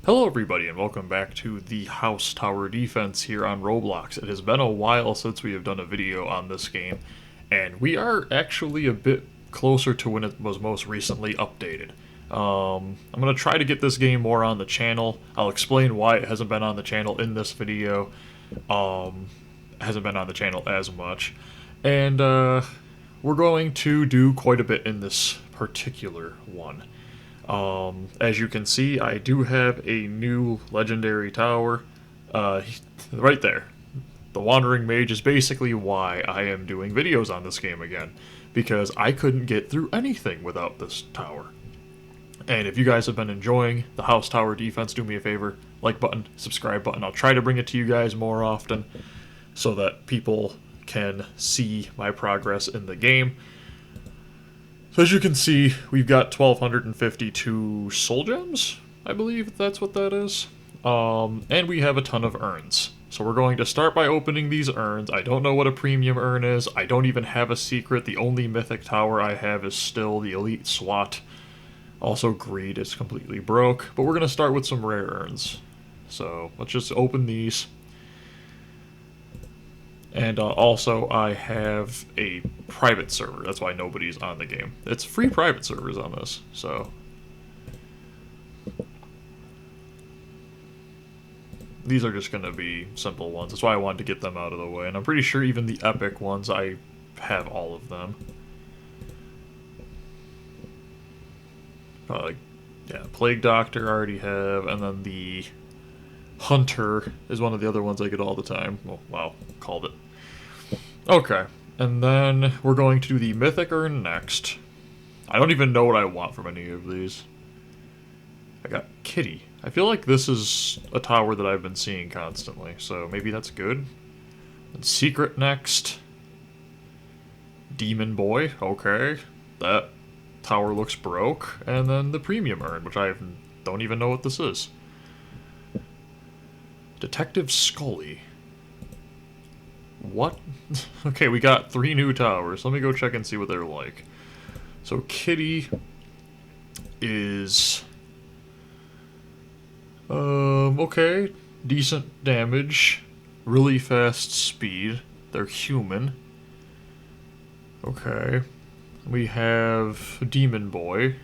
Hello everybody and welcome back to the House Tower Defense here on Roblox. It has been a while since we have done a video on this game, and we are actually a bit closer to when it was most recently updated. I'm going to try to get this game more on the channel. I'll explain why it hasn't been on the channel in this video. Hasn't been on the channel as much. And we're going to do quite a bit in this particular one. As you can see, I do have a new legendary tower, right there. The Wandering Mage is basically why I am doing videos on this game again, because I couldn't get through anything without this tower. And if you guys have been enjoying the House Tower Defense, do me a favor, like button, subscribe button. I'll try to bring it to you guys more often, so that people can see my progress in the game. So as you can see, we've got 1,252 soul gems, I believe that's what that is. And we have a ton of urns. So we're going to start by opening these urns. I don't know what a premium urn is. I don't even have a secret. The only mythic tower I have is still the elite SWAT. Also greed is completely broke. But we're going to start with some rare urns. So let's just open these. And also, I have a private server. That's why nobody's on the game. It's free private servers on this, so. These are just going to be simple ones. That's why I wanted to get them out of the way. And I'm pretty sure even the epic ones, I have all of them. Yeah, Plague Doctor I already have, and then the Hunter is one of the other ones I get all the time. Oh, wow, called it. Okay, and then we're going to do the Mythic Urn next. I don't even know what I want from any of these. I got Kitty. I feel like this is a tower that I've been seeing constantly, so maybe that's good. And Secret next. Demon Boy, okay. That tower looks broke. And then the Premium Urn, which I don't even know what this is. Detective Scully. What? Okay, we got 3 new towers. Let me go check and see what they're like. So Kitty is okay, decent damage, really fast speed. They're human. Okay. We have Demon Boy.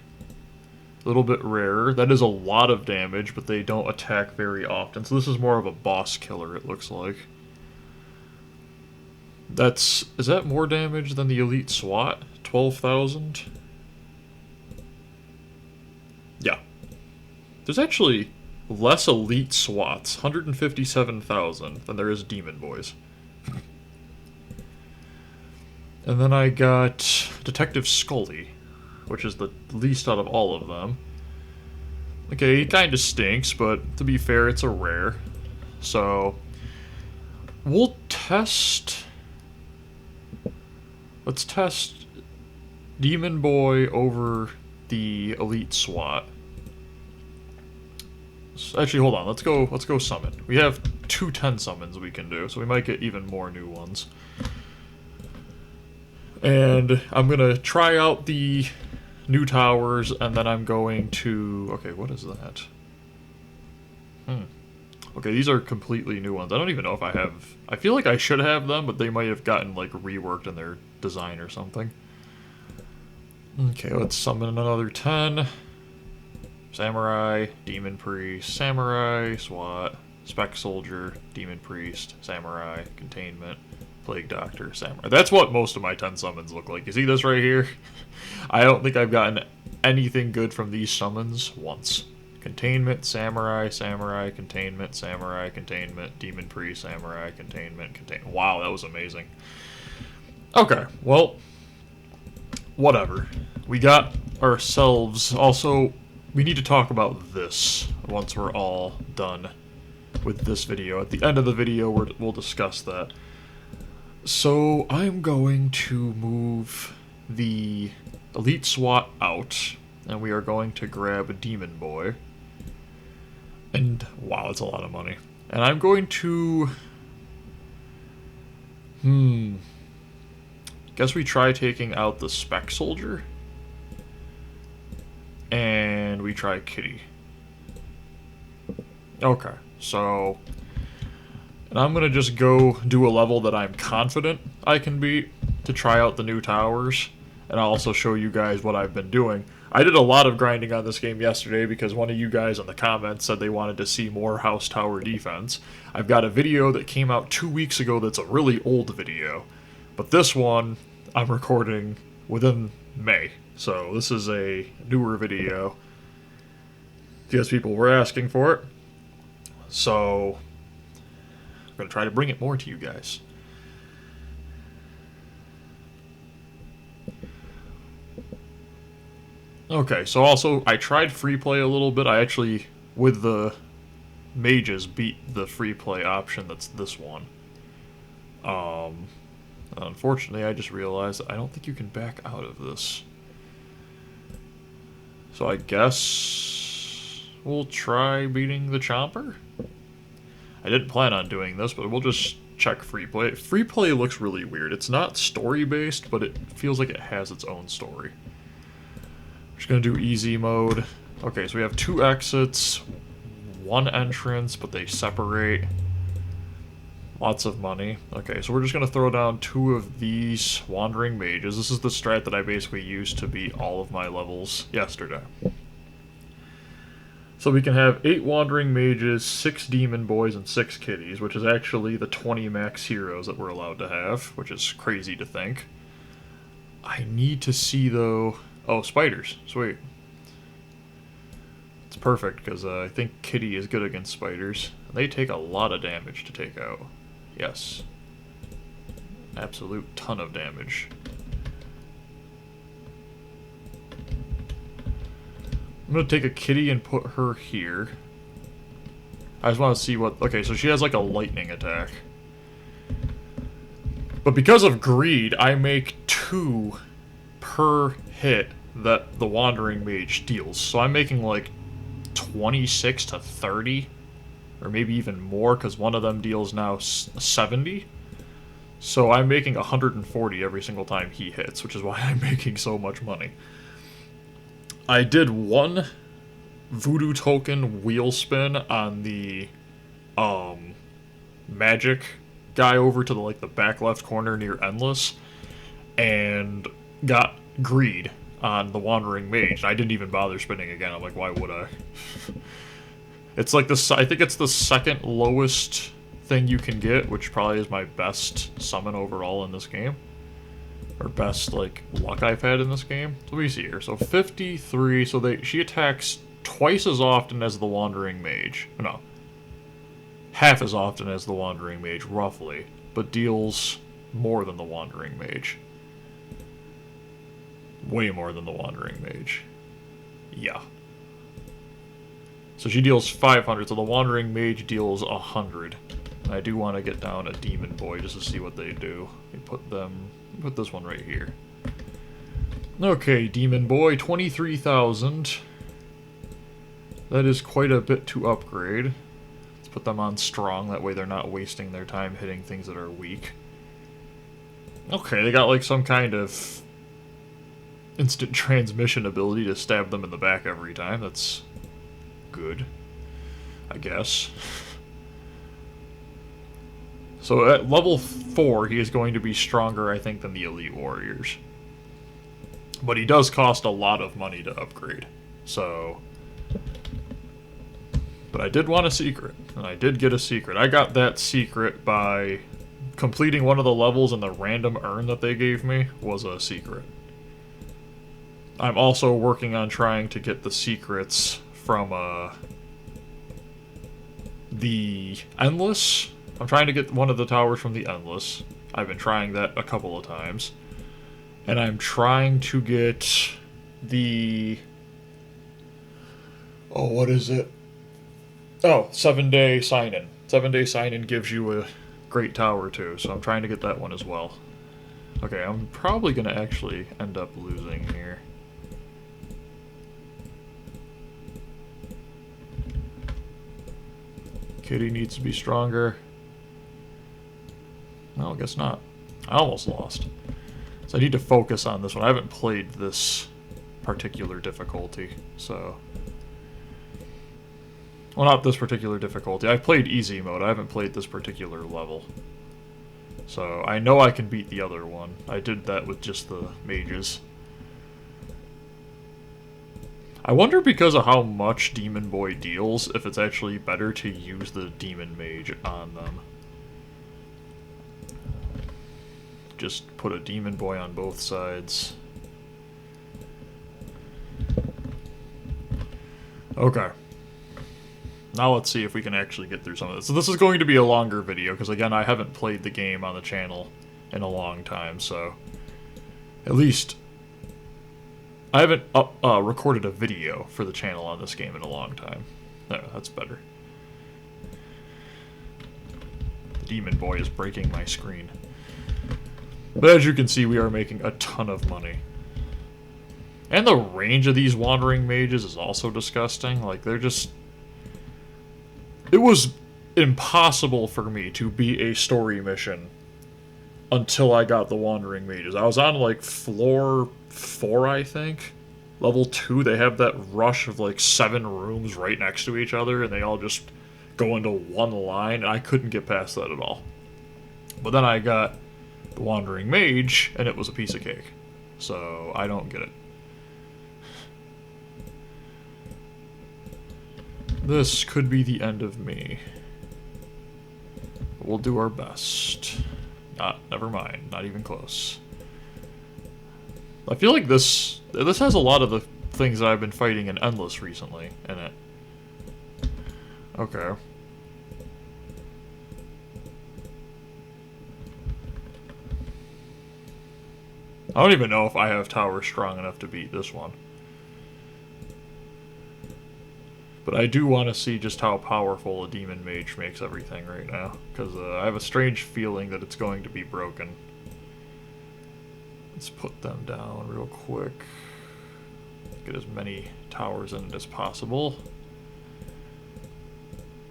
A little bit rarer. That is a lot of damage, but they don't attack very often. So this is more of a boss killer, it looks like. Is that more damage than the elite SWAT? 12,000? Yeah. There's actually less elite SWATs, 157,000, than there is Demon Boys. And then I got Detective Scully, which is the least out of all of them. Okay, he kinda stinks, but to be fair, it's a rare. So, we'll test. Let's test Demon Boy over the elite SWAT. Actually, hold on. Let's go summon. We have 2 10 summons we can do, so we might get even more new ones. And I'm gonna try out the new towers, and then I'm going to... Okay, what is that? Okay, these are completely new ones. I don't even know if I have... I feel like I should have them, but they might have gotten, like, reworked in their design or something. Okay, let's summon another 10. Samurai, Demon Priest, Samurai, SWAT, Spec Soldier, Demon Priest, Samurai, Containment, Plague Doctor, Samurai. That's what most of my 10 summons look like. You see this right here? I don't think I've gotten anything good from these summons once. Containment, Samurai, Samurai, Containment, Samurai, Containment, Demon Priest, Samurai, Containment, Containment. Wow, that was amazing. Okay, well, whatever. We got ourselves... Also, we need to talk about this once we're all done with this video. At the end of the video, we'll discuss that. So, I'm going to move the Elite SWAT out, and we are going to grab a Demon Boy. And, wow, that's a lot of money. And I'm going to... Guess we try taking out the Spec Soldier. And we try Kitty. Okay, so... And I'm going to just go do a level that I'm confident I can beat to try out the new towers. And I'll also show you guys what I've been doing. I did a lot of grinding on this game yesterday because one of you guys in the comments said they wanted to see more house tower defense. I've got a video that came out 2 weeks ago that's a really old video. But this one I'm recording within May. So this is a newer video because people were asking for it. So I'm going to try to bring it more to you guys. Okay, so also, I tried free play a little bit. I actually, with the mages, beat the free play option that's this one. Unfortunately, I just realized that I don't think you can back out of this. So I guess we'll try beating the Chomper? I didn't plan on doing this, but we'll just check free play. Free play looks really weird. It's not story-based, but it feels like it has its own story. Just gonna do easy mode. Okay, so we have 2 exits, 1 entrance, but they separate. Lots of money. Okay, so we're just gonna throw down 2 of these wandering mages. This is the strat that I basically used to beat all of my levels yesterday. So we can have 8 wandering mages, 6 demon boys, and 6 kitties, which is actually the 20 max heroes that we're allowed to have, which is crazy to think. I need to see, though... Oh, spiders. Sweet. It's perfect, because I think Kitty is good against spiders. They take a lot of damage to take out. Yes. Absolute ton of damage. I'm going to take a Kitty and put her here. I just want to see what... Okay, so she has like a lightning attack. But because of greed, I make 2 per hit that the Wandering Mage deals. So I'm making like 26 to 30, or maybe even more, because one of them deals now 70. So I'm making 140 every single time he hits, which is why I'm making so much money. I did 1 Voodoo token wheel spin on the magic guy over to the back left corner near Endless, and got greed on the Wandering Mage. I didn't even bother spinning again. I'm like, why would I? It's like this. I think it's the second lowest thing you can get, which probably is my best summon overall in this game, or best luck I've had in this game. Let me see here. So 53. So she attacks twice as often as the Wandering Mage. No, half as often as the Wandering Mage, roughly, but deals more than the Wandering Mage. Way more than the Wandering Mage. Yeah. So she deals 500, so the Wandering Mage deals 100. I do want to get down a Demon Boy just to see what they do. Put this one right here. Okay, Demon Boy, 23,000. That is quite a bit to upgrade. Let's put them on strong, that way they're not wasting their time hitting things that are weak. Okay, they got like some kind of instant transmission ability to stab them in the back every time. That's good, I guess. So at level 4, he is going to be stronger, I think, than the Elite Warriors. But he does cost a lot of money to upgrade. So... But I did want a secret, and I did get a secret. I got that secret by completing one of the levels, and the random urn that they gave me was a secret. I'm also working on trying to get the secrets from the Endless. I'm trying to get one of the towers from the Endless. I've been trying that a couple of times. And I'm trying to get the... Oh, what is it? Oh, 7-day sign-in. 7-day sign-in gives you a great tower too, so I'm trying to get that one as well. Okay, I'm probably going to actually end up losing here. Kitty needs to be stronger. No, I guess not. I almost lost. So I need to focus on this one. I haven't played this particular difficulty, so... Well, not this particular difficulty. I've played easy mode. I haven't played this particular level. So, I know I can beat the other one. I did that with just the mages. I wonder, because of how much Demon Boy deals, if it's actually better to use the Demon Mage on them. Just put a Demon Boy on both sides. Okay. Now let's see if we can actually get through some of this. So this is going to be a longer video, because again, I haven't played the game on the channel in a long time, so... At least... I haven't recorded a video for the channel on this game in a long time. No, that's better. The Demon Boy is breaking my screen. But as you can see, we are making a ton of money. And the range of these Wandering Mages is also disgusting. Like, they're just... It was impossible for me to beat a story mission until I got the Wandering Mages. I was on, like, floor 4, I think. Level 2, they have that rush of, like, 7 rooms right next to each other, and they all just go into one line, and I couldn't get past that at all. But then I got the Wandering Mage, and it was a piece of cake. So, I don't get it. This could be the end of me. But we'll do our best. Never mind. Not even close. I feel like this has a lot of the things that I've been fighting in Endless recently in it. Okay. I don't even know if I have towers strong enough to beat this one. But I do want to see just how powerful a Demon Mage makes everything right now. Because I have a strange feeling that it's going to be broken. Let's put them down real quick. Get as many towers in it as possible.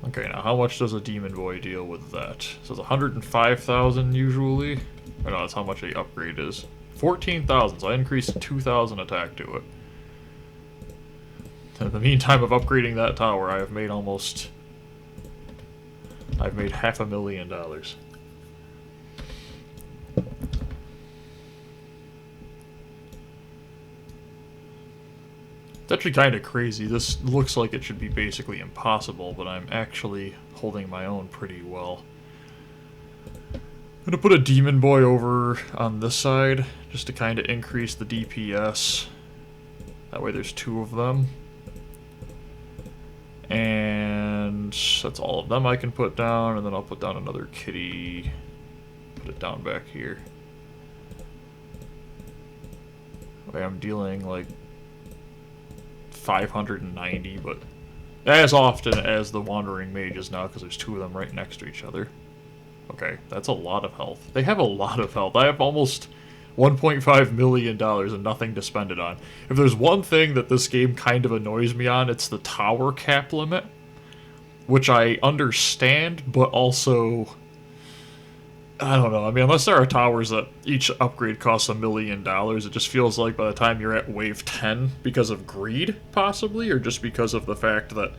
Okay, now how much does a Demon Boy deal with that? So it's 105,000 usually. Or no, that's how much the upgrade is. 14,000, so I increased 2,000 attack to it. In the meantime of upgrading that tower, I have made almost... I've made $500,000. It's actually kind of crazy. This looks like it should be basically impossible, but I'm actually holding my own pretty well. I'm going to put a Demon Boy over on this side, just to kind of increase the DPS. That way there's 2 of them. And that's all of them I can put down, and then I'll put down another kitty. Put it down back here. Okay, I'm dealing like 590, but as often as the Wandering Mages now, because there's 2 of them right next to each other. Okay, that's a lot of health. They have a lot of health. I have almost $1.5 million and nothing to spend it on. If there's one thing that this game kind of annoys me on, it's the tower cap limit. Which I understand, but also... I don't know. I mean, unless there are towers that each upgrade costs $1 million, it just feels like by the time you're at wave 10, because of greed, possibly, or just because of the fact that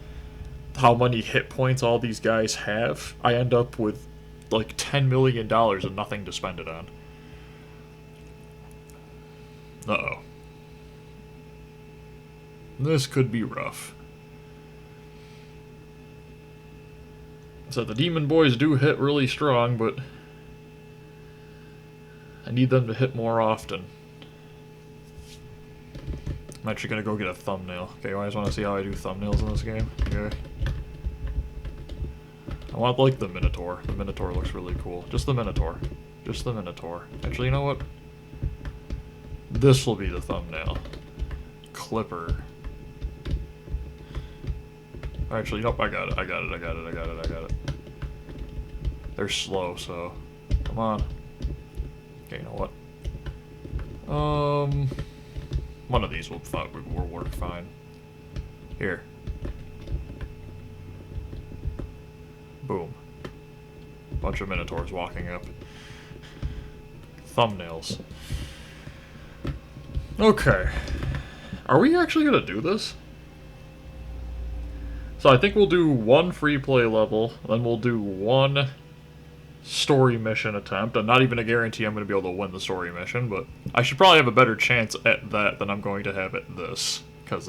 how many hit points all these guys have, I end up with like $10 million and nothing to spend it on. Uh-oh. This could be rough. So the Demon Boys do hit really strong, but I need them to hit more often. I'm actually gonna go get a thumbnail. Okay, you guys want to see how I do thumbnails in this game? Okay. I want, like, the Minotaur. The Minotaur looks really cool. Just the Minotaur. Just the Minotaur. Actually, you know what? This will be the thumbnail. Clipper. Actually, nope, I got it. They're slow, so... Come on. Okay, you know what? One of these will work fine. Here. Boom. Bunch of Minotaurs walking up. Thumbnails. Okay. Are we actually gonna do this? So I think we'll do one free play level, then we'll do one story mission attempt. I'm not even a guarantee I'm going to be able to win the story mission, but I should probably have a better chance at that than I'm going to have at this, because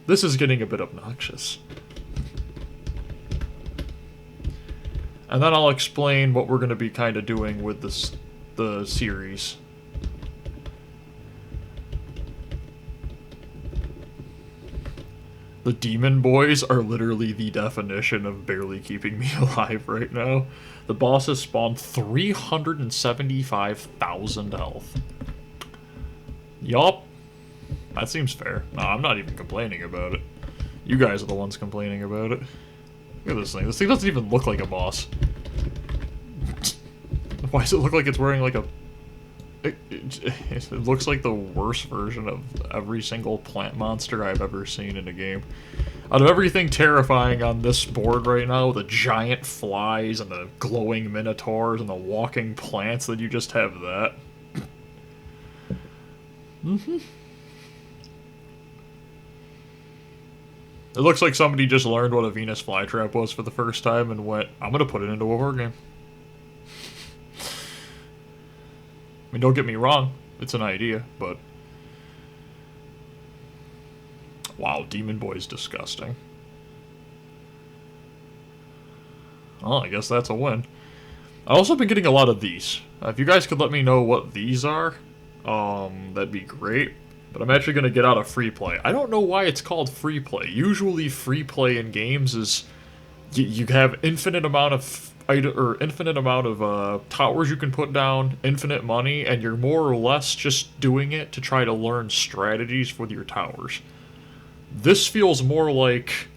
this is getting a bit obnoxious. And then I'll explain what we're going to be kind of doing with the series. The demon boys are literally the definition of barely keeping me alive right now. The bosses spawned 375,000 health. Yup. That seems fair. No, I'm not even complaining about it. You guys are the ones complaining about it. Look at this thing. This thing doesn't even look like a boss. Why does it look like it's wearing like a... It looks like the worst version of every single plant monster I've ever seen in a game. Out of everything terrifying on this board right now, the giant flies and the glowing minotaurs and the walking plants, then you just have that. Mm-hmm. It looks like somebody just learned what a Venus flytrap was for the first time and went, I'm gonna put it into a war game. I mean, don't get me wrong, it's an idea, but... Wow, Demon Boy's disgusting. Well, I guess that's a win. I've also been getting a lot of these. If you guys could let me know what these are, that'd be great. But I'm actually going to get out of free play. I don't know why it's called free play. Usually free play in games is... You have infinite amount of towers you can put down, infinite money, and you're more or less just doing it to try to learn strategies for your towers. This feels more like...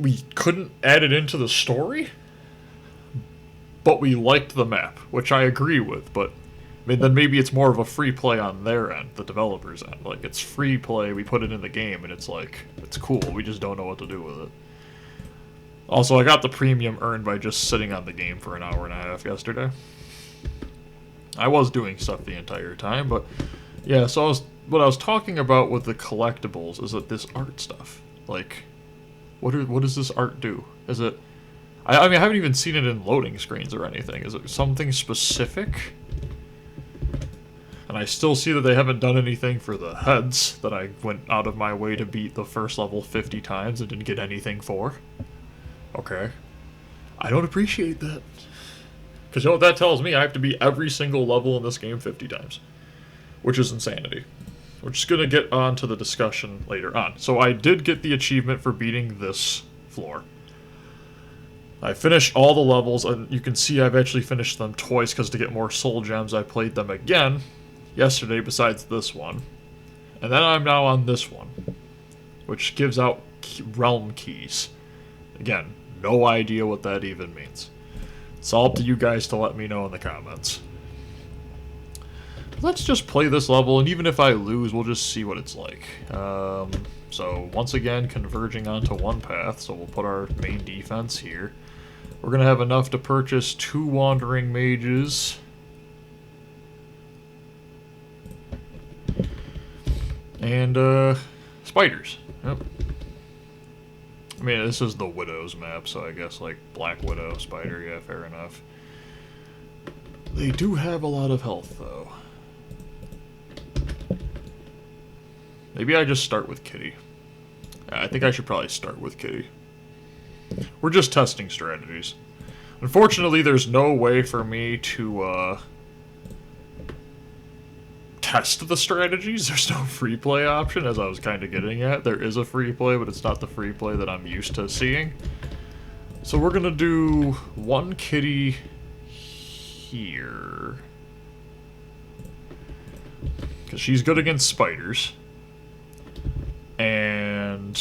We couldn't add it into the story, but we liked the map, which I agree with, but... I mean, then maybe it's more of a free play on their end, the developers' end. Like, it's free play, we put it in the game, and it's like, it's cool, we just don't know what to do with it. Also, I got the premium earned by just sitting on the game for an hour and a half yesterday. I was doing stuff the entire time, but yeah, so what I was talking about with the collectibles is that this art stuff, like, what does this art do? Is it, I mean, I haven't even seen it in loading screens or anything. Is it something specific? And I still see that they haven't done anything for the heads that I went out of my way to beat the first level 50 times and didn't get anything for. Okay. I don't appreciate that. Because you know what that tells me? I have to beat every single level in this game 50 times. Which is insanity. We're just going to get on to the discussion later on. So I did get the achievement for beating this floor. I finished all the levels, and you can see I've actually finished them twice because to get more soul gems I played them again yesterday besides this one. And then I'm now on this one, which gives out realm keys. Again, no idea what that even means. It's all up to you guys to let me know in the comments. Let's just play this level, and even if I lose, we'll just see what it's like. So, once again, converging onto one path, so we'll put our main defense here. We're going to have enough to purchase 2 wandering mages. And, spiders. Yep. I mean, this is the Widow's map, so I guess, like, Black Widow, Spider, yeah, fair enough. They do have a lot of health, though. Maybe I just start with Kitty. I think I should probably start with Kitty. We're just testing strategies. Unfortunately, there's no way for me to, test the strategies. There's no free play option, as I was kind of getting at. There is a free play, but it's not the free play that I'm used to seeing. So we're gonna do one Kitty here. Because she's good against spiders. And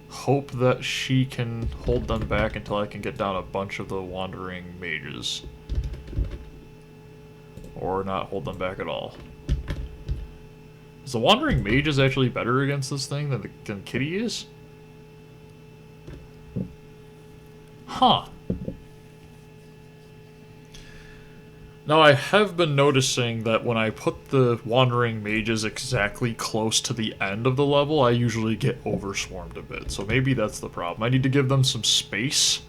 hope that she can hold them back until I can get down a bunch of the wandering mages. Or not hold them back at all. Is the wandering mages actually better against this thing than Kitty is? Huh. Now, I have been noticing that when I put the Wandering Mages exactly close to the end of the level, I usually get overswarmed a bit. So maybe that's the problem. I need to give them some space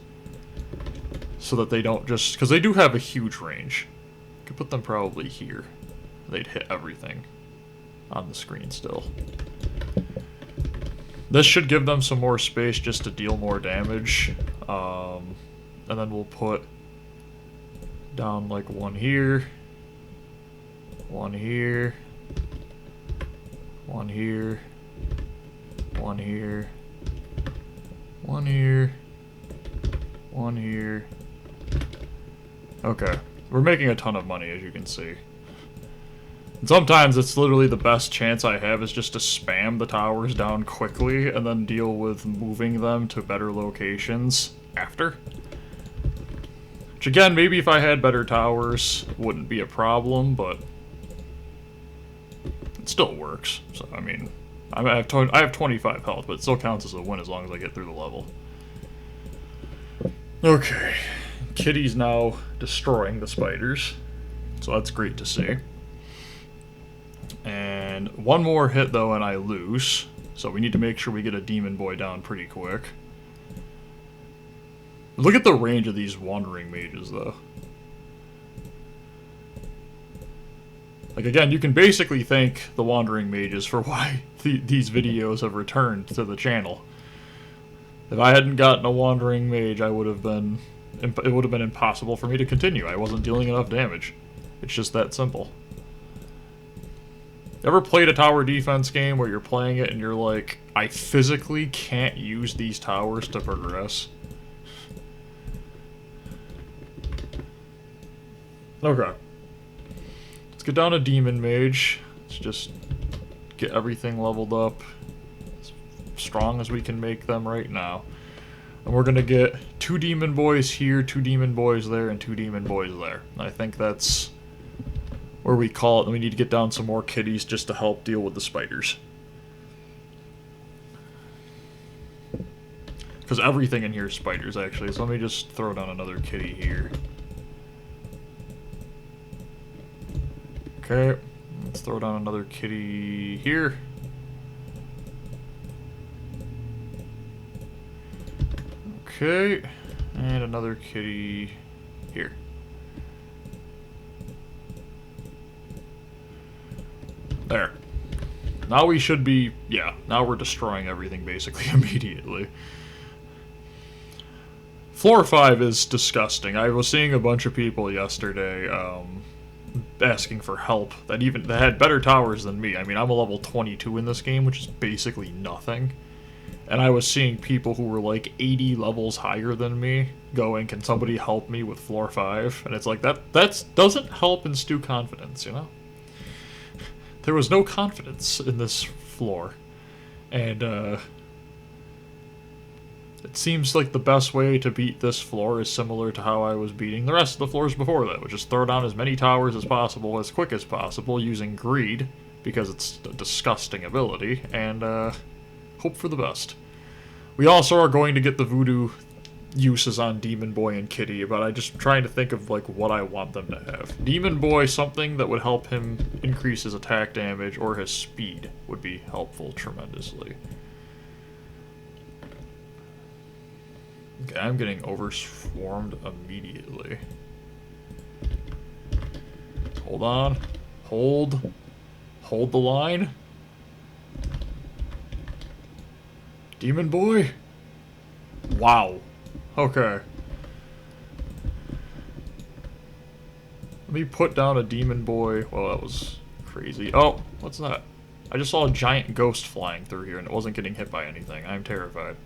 so that they don't just... Because they do have a huge range. I could put them probably here. They'd hit everything on the screen still. This should give them some more space just to deal more damage. And then we'll put down like one here, one here, one here, one here, one here, one here. Okay, we're making a ton of money, as you can see. And sometimes it's literally the best chance I have is just to spam the towers down quickly and then deal with moving them to better locations after. Which again, maybe if I had better towers, wouldn't be a problem, but it still works. So, I mean, I have 25 health, but it still counts as a win as long as I get through the level. Okay. Kitty's now destroying the spiders, so that's great to see. And one more hit, though, and I lose. So we need to make sure we get a demon boy down pretty quick. Look at the range of these Wandering Mages, though. Like, again, you can basically thank the Wandering Mages for why these videos have returned to the channel. If I hadn't gotten a Wandering Mage, it would have been impossible for me to continue. I wasn't dealing enough damage. It's just that simple. Ever played a tower defense game where you're playing it and you're like, I physically can't use these towers to progress? Okay. Let's get down a Demon Mage. Let's just get everything leveled up as strong as we can make them right now. And we're gonna get 2 Demon Boys here, 2 Demon Boys there, and 2 Demon Boys there. And I think that's where we call it, and we need to get down some more kitties just to help deal with the spiders. Because everything in here is spiders, actually, so let me just throw down another kitty here. Okay, let's throw down another kitty here. Okay, and another kitty here. There. Now we should be, yeah, now we're destroying everything basically immediately. Floor 5 is disgusting. I was seeing a bunch of people yesterday asking for help that had better towers than me. I mean, I'm a level 22 in this game, which is basically nothing. And I was seeing people who were like 80 levels higher than me going, can somebody help me with floor 5? And it's like, that doesn't help instill confidence, you know? There was no confidence in this floor. And it seems like the best way to beat this floor is similar to how I was beating the rest of the floors before that, which is throw down as many towers as possible, as quick as possible, using greed, because it's a disgusting ability, and hope for the best. We also are going to get the Voodoo uses on Demon Boy and Kitty, but I'm just trying to think of like what I want them to have. Demon Boy, something that would help him increase his attack damage or his speed would be helpful tremendously. Okay, I'm getting overswarmed immediately. Hold on. Hold. Hold the line. Demon Boy? Wow. Okay. Let me put down a Demon Boy. Well, that was crazy. Oh, what's that? I just saw a giant ghost flying through here and it wasn't getting hit by anything. I'm terrified.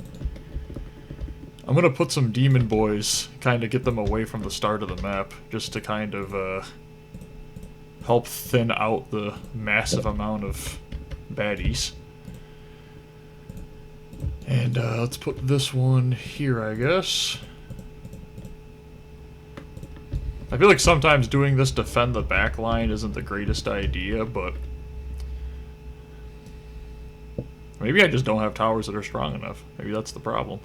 I'm gonna put some Demon Boys, kind of get them away from the start of the map, just to kind of help thin out the massive amount of baddies. And let's put this one here, I guess. I feel like sometimes doing this to defend the back line isn't the greatest idea, but maybe I just don't have towers that are strong enough. Maybe that's the problem.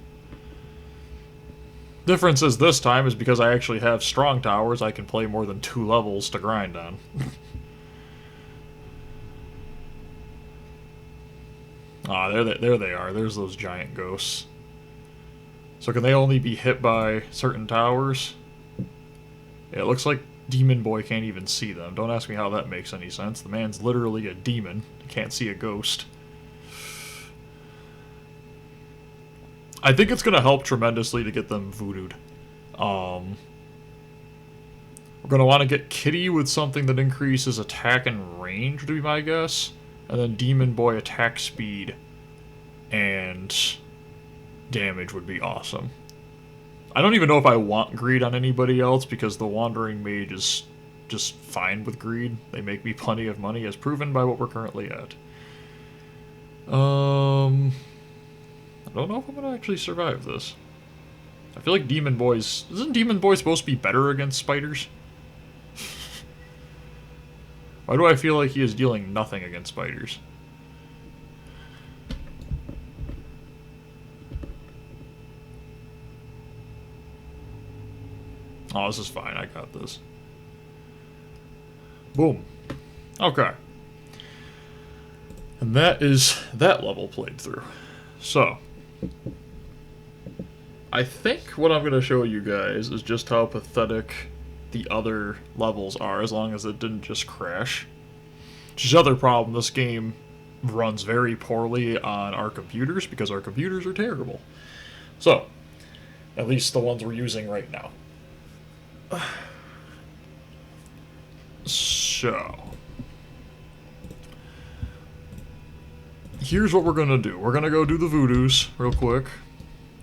Difference is this time is because I actually have strong towers, I can play more than 2 levels to grind on. Ah, there they are. There's those giant ghosts. So can they only be hit by certain towers? Yeah, it looks like Demon Boy can't even see them. Don't ask me how that makes any sense. The man's literally a demon. He can't see a ghost. I think it's going to help tremendously to get them voodooed. We're going to want to get Kitty with something that increases attack and range, would be my guess. And then Demon Boy attack speed and damage would be awesome. I don't even know if I want greed on anybody else because the Wandering Mage is just fine with greed. They make me plenty of money as proven by what we're currently at. I don't know if I'm going to actually survive this. I feel like Demon Boy's... Isn't Demon Boy supposed to be better against spiders? Why do I feel like he is dealing nothing against spiders? Oh, this is fine. I got this. Boom. Okay. And that is that level played through. So, I think what I'm going to show you guys is just how pathetic the other levels are, as long as it didn't just crash. Which is the other problem. This game runs very poorly on our computers because our computers are terrible. So, at least the ones we're using right now. So, here's what we're going to do. We're going to go do the Voodoos real quick.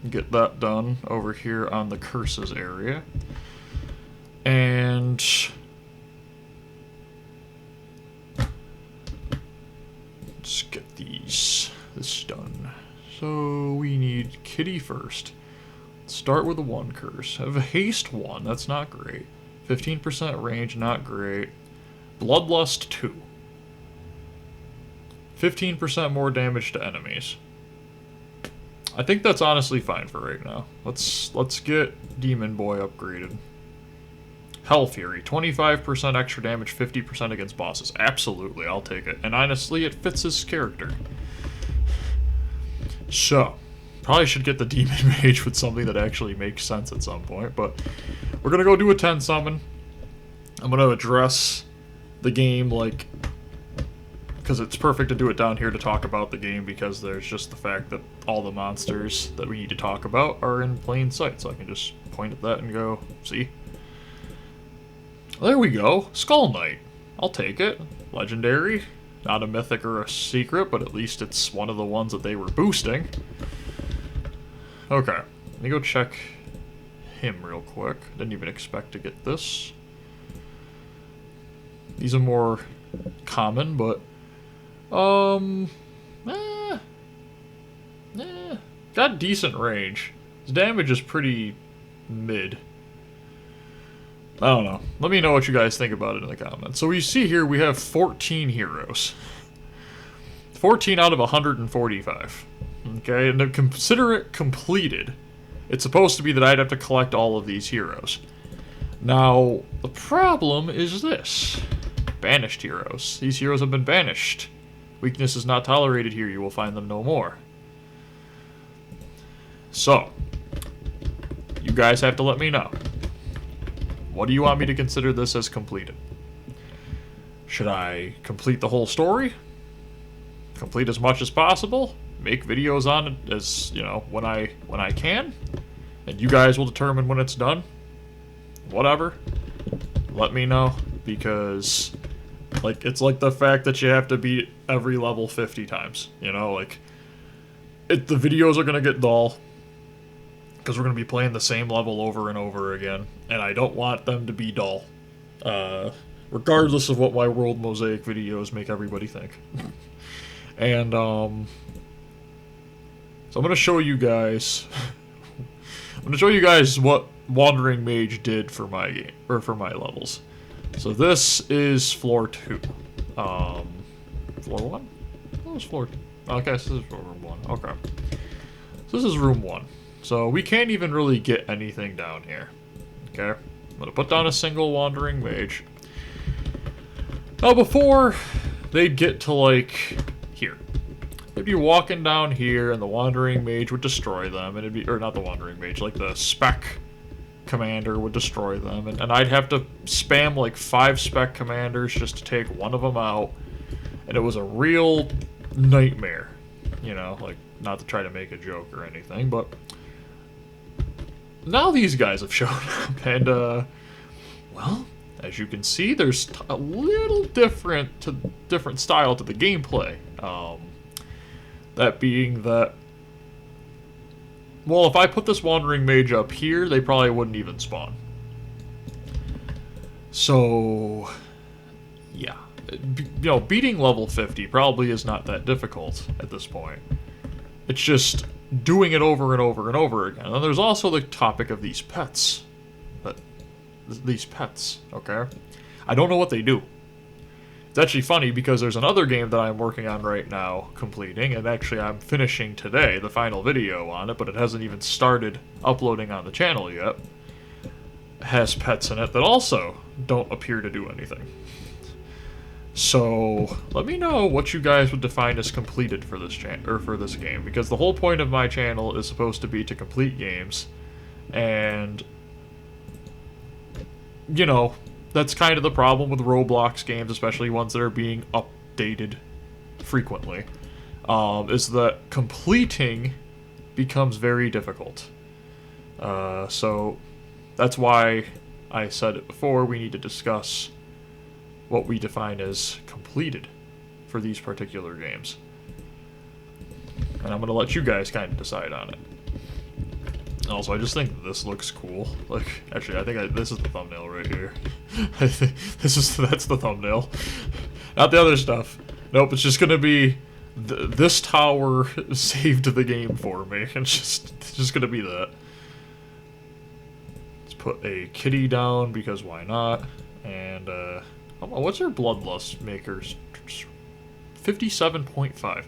Get that done over here on the curses area. And let's get this done. So we need Kitty first. Start with a 1 curse. I have a haste 1, that's not great. 15% range, not great. Bloodlust 2. 15% more damage to enemies. I think that's honestly fine for right now. Let's get Demon Boy upgraded. Hell Fury, 25% extra damage, 50% against bosses. Absolutely, I'll take it. And honestly, it fits his character. So, probably should get the Demon Mage with something that actually makes sense at some point, but we're gonna go do a 10 summon. I'm gonna address the game like... because it's perfect to do it down here to talk about the game, because there's just the fact that all the monsters that we need to talk about are in plain sight, so I can just point at that and go, see? There we go. Skull Knight. I'll take it. Legendary. Not a mythic or a secret, but at least it's one of the ones that they were boosting. Okay. Let me go check him real quick. Didn't even expect to get this. These are more common, but... got decent range. His damage is pretty mid. I don't know. Let me know what you guys think about it in the comments. So we see here we have 14 heroes. 14 out of 145. Okay, and to consider it completed, it's supposed to be that I'd have to collect all of these heroes. Now, the problem is this. Banished heroes. These heroes have been banished. Weakness is not tolerated here. You will find them no more. So, you guys have to let me know. What do you want me to consider this as completed? Should I complete the whole story? Complete as much as possible? Make videos on it as, you know, when I can? And you guys will determine when it's done? Whatever. Let me know, because... like, it's like the fact that you have to beat every level 50 times, you know, like, the videos are gonna get dull, because we're gonna be playing the same level over and over again, and I don't want them to be dull, regardless of what my World Mosaic videos make everybody think. And, so I'm gonna show you guys, what Wandering Mage did for my game, or for my levels. So this is floor 2. Floor 1? What was floor 2? Okay, so this is room 1. Okay. So this is room 1. So we can't even really get anything down here. Okay? I'm gonna put down a single wandering mage. Now before they'd get to like here. They'd be walking down here and the wandering mage would destroy them, and it'd be, or not the wandering mage, like the spec commander would destroy them, and I'd have to spam like 5 spec commanders just to take one of them out, and it was a real nightmare, you know, like, not to try to make a joke or anything, but now these guys have shown up, and well, as you can see, there's a little different style to the gameplay. That being that, well, if I put this wandering mage up here, they probably wouldn't even spawn. So, yeah. You know, beating level 50 probably is not that difficult at this point. It's just doing it over and over and over again. And there's also the topic of these pets. These pets, okay? I don't know what they do. It's actually funny because there's another game that I'm working on right now completing, and actually I'm finishing today, the final video on it, but it hasn't even started uploading on the channel yet. It has pets in it that also don't appear to do anything. So let me know what you guys would define as completed for this this game, because the whole point of my channel is supposed to be to complete games, and you know, that's kind of the problem with Roblox games, especially ones that are being updated frequently, is that completing becomes very difficult. So that's why I said it before, we need to discuss what we define as completed for these particular games. And I'm going to let you guys kind of decide on it. Also, I just think this looks cool. Like, actually, I think this is the thumbnail right here. I think that's the thumbnail. Not the other stuff. Nope, it's just gonna be this tower saved the game for me. It's just gonna be that. Let's put a kitty down because why not? And what's her bloodlust makers? 57.5.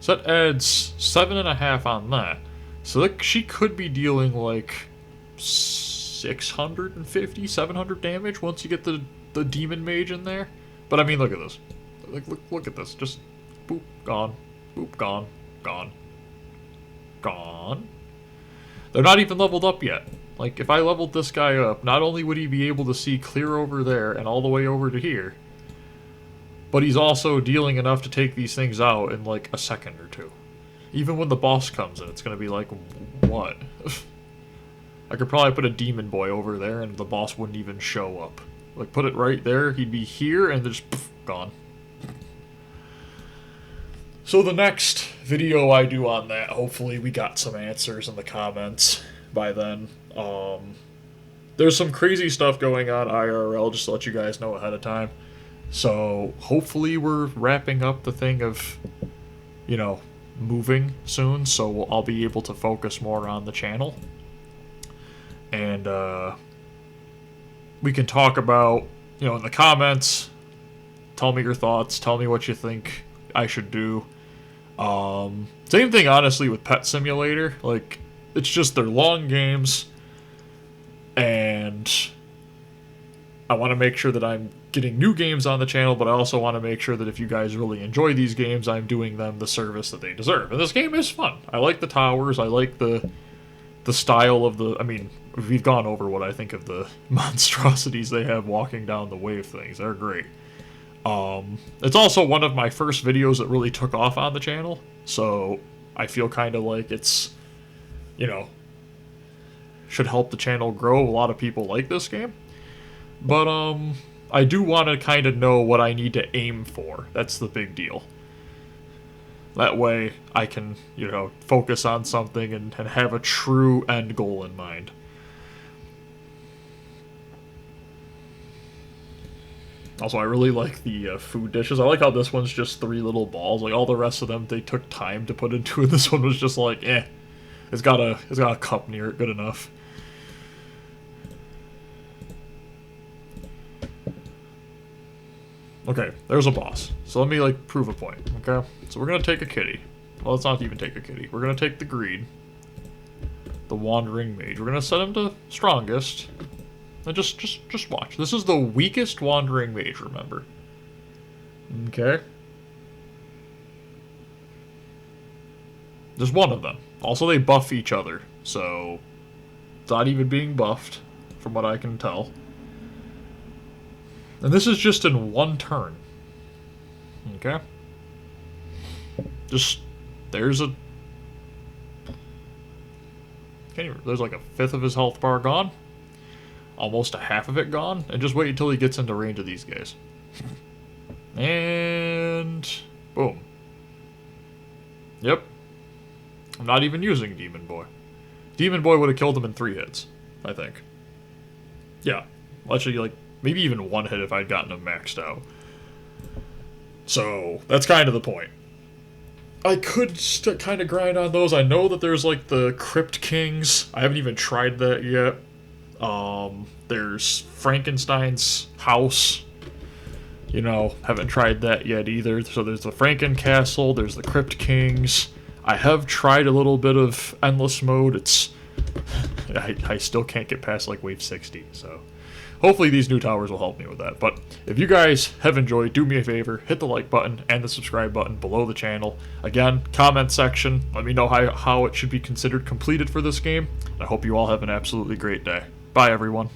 So that adds 7.5 on that. So that she could be dealing like 650, 700 damage once you get the demon mage in there. But I mean, look at this. Like, look at this. Just boop, gone. Boop, gone. Gone. Gone. They're not even leveled up yet. Like, if I leveled this guy up, not only would he be able to see clear over there and all the way over to here, but he's also dealing enough to take these things out in like a second or two. Even when the boss comes in, it's going to be like, what? I could probably put a demon boy over there and the boss wouldn't even show up. Like, put it right there, he'd be here and just poof, gone. So the next video I do on that, hopefully we got some answers in the comments by then. There's some crazy stuff going on IRL, just to let you guys know ahead of time. So hopefully we're wrapping up the thing of, you know, moving soon, so I'll be able to focus more on the channel, and we can talk about, you know, in the comments, tell me your thoughts, tell me what you think I should do. Same thing honestly with Pet Simulator, like, it's just they're long games, and I want to make sure that I'm getting new games on the channel, but I also want to make sure that if you guys really enjoy these games, I'm doing them the service that they deserve. And this game is fun. I like the towers. I like the style of the... I mean, we've gone over what I think of the monstrosities they have walking down the wave things. They're great. It's also one of my first videos that really took off on the channel, so I feel kind of like it's, you know, should help the channel grow. A lot of people like this game. But, I do want to kind of know what I need to aim for. That's the big deal. That way, I can, you know, focus on something and have a true end goal in mind. Also, I really like the food dishes. I like how this one's just 3 little balls. Like, all the rest of them, they took time to put into it. This one was just like, eh. It's got a cup near it, good enough. Okay, there's a boss. So let me, like, prove a point, okay? So we're gonna take a kitty. Well, let's not even take a kitty. We're gonna take the greed. the Wandering Mage. We're gonna set him to strongest. And just watch. This is the weakest Wandering Mage, remember. Okay. There's one of them. Also, they buff each other, so it's not even being buffed, from what I can tell. And this is just in one turn. Okay? Just, there's a... There's like a fifth of his health bar gone. Almost a half of it gone. And just wait until he gets into range of these guys. And... boom. Yep. I'm not even using Demon Boy. Demon Boy would have killed him in 3 hits, I think. Yeah. Actually, like, maybe even 1 hit if I'd gotten him maxed out. So, that's kind of the point. I could kind of grind on those. I know that there's, like, the Crypt Kings. I haven't even tried that yet. There's Frankenstein's house. You know, haven't tried that yet either. So there's the Franken Castle, there's the Crypt Kings. I have tried a little bit of Endless Mode. It's... I still can't get past, like, Wave 60, so... Hopefully these new towers will help me with that. But if you guys have enjoyed, do me a favor, hit the like button and the subscribe button below the channel. Again, comment section, let me know how it should be considered completed for this game. I hope you all have an absolutely great day. Bye, everyone.